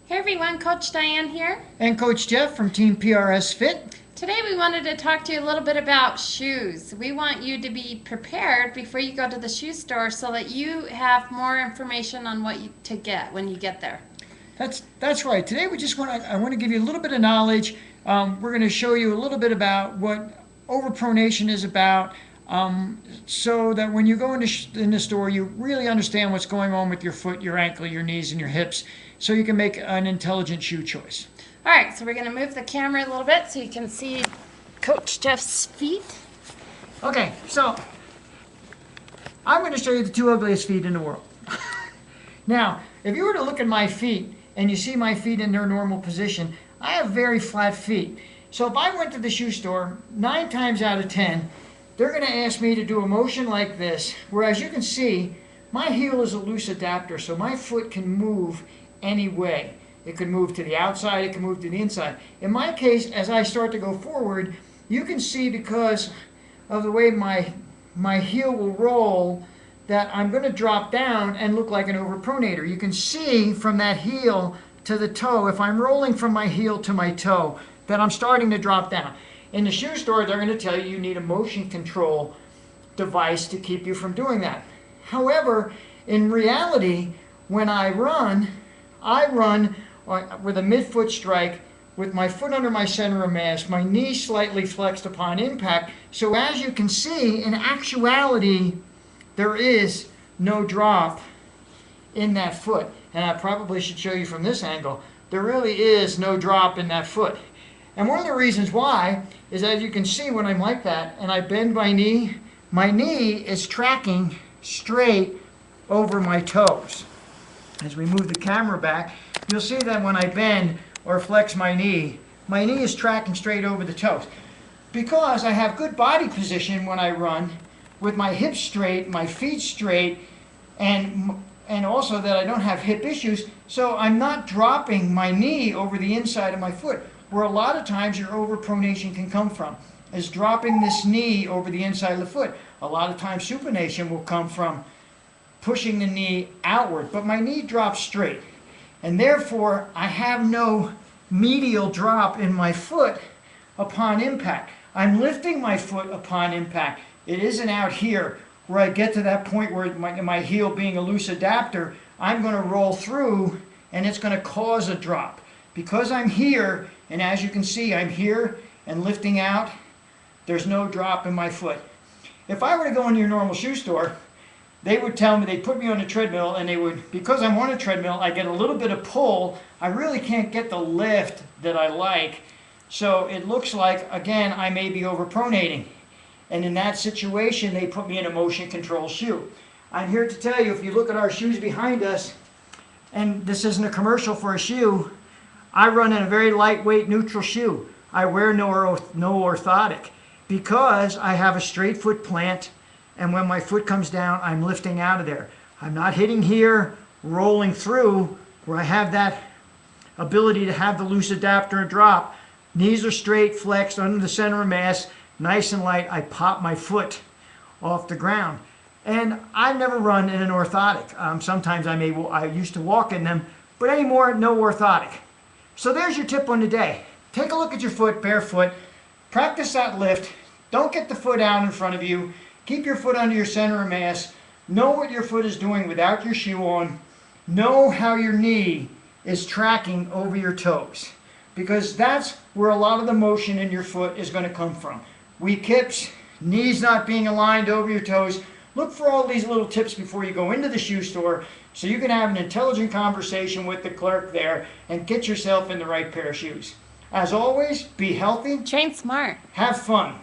Hey everyone, Coach Diane here. And Coach Jeff from Team prsfit. Today we wanted to talk to you a little bit about shoes. We want you to be prepared before you go to the shoe store so that you have more information on what to get when you get there. That's right. Today I want to give you a little bit of knowledge. We're going to show you a little bit about what overpronation is about, so that when you go in the store, you really understand what's going on with your foot, your ankle, your knees, and your hips, so you can make an intelligent shoe choice. All right, so we're going to move the camera a little bit so you can see Coach Jeff's feet. Okay, so I'm going to show you the two ugliest feet in the world. Now, if you were to look at my feet and you see my feet in their normal position, I have very flat feet. So if I went to the shoe store, 9 times out of 10, they're going to ask me to do a motion like this, where, as you can see, my heel is a loose adapter, so my foot can move any way. It could move to the outside, it can move to the inside. In my case, as I start to go forward, you can see, because of the way my heel will roll, that I'm going to drop down and look like an overpronator. You can see from that heel to the toe, if I'm rolling from my heel to my toe, that I'm starting to drop down. In the shoe store, they're going to tell you need a motion control device to keep you from doing that. However, in reality, when I run with a midfoot strike, with my foot under my center of mass, my knee slightly flexed upon impact. So as you can see, in actuality, there is no drop in that foot. And I probably should show you from this angle. There really is no drop in that foot. And one of the reasons why is, as you can see, when I'm like that and I bend my knee is tracking straight over my toes. As we move the camera back, you'll see that when I bend or flex my knee is tracking straight over the toes. Because I have good body position when I run, with my hips straight, my feet straight, and also that I don't have hip issues, so I'm not dropping my knee over the inside of my foot, where a lot of times your overpronation can come from, is dropping this knee over the inside of the foot. A lot of times supination will come from pushing the knee outward, but my knee drops straight, and therefore I have no medial drop in my foot upon impact. I'm lifting my foot upon impact. It isn't out here where I get to that point where my heel, being a loose adapter, I'm going to roll through and it's going to cause a drop. Because I'm here, and as you can see, I'm here and lifting out, there's no drop in my foot. If I were to go into your normal shoe store, they would tell me, they'd put me on a treadmill, and because I'm on a treadmill, I get a little bit of pull. I really can't get the lift that I like. So it looks like, again, I may be overpronating. And in that situation, they put me in a motion control shoe. I'm here to tell you, if you look at our shoes behind us, and this isn't a commercial for a shoe, I run in a very lightweight neutral shoe. I wear no orthotic, because I have a straight foot plant, and when my foot comes down, I'm lifting out of there. I'm not hitting here, rolling through, where I have that ability to have the loose adapter and drop. Knees are straight, flexed, under the center of mass, nice and light. I pop my foot off the ground. And I've never run in an orthotic. Sometimes I used to walk in them, but anymore, no orthotic. So there's your tip on the day. Take a look at your foot, barefoot. Practice that lift. Don't get the foot out in front of you. Keep your foot under your center of mass. Know what your foot is doing without your shoe on. Know how your knee is tracking over your toes, because that's where a lot of the motion in your foot is going to come from. Weak hips, knees not being aligned over your toes. Look for all these little tips before you go into the shoe store, so you can have an intelligent conversation with the clerk there and get yourself in the right pair of shoes. As always, be healthy. Train smart. Have fun.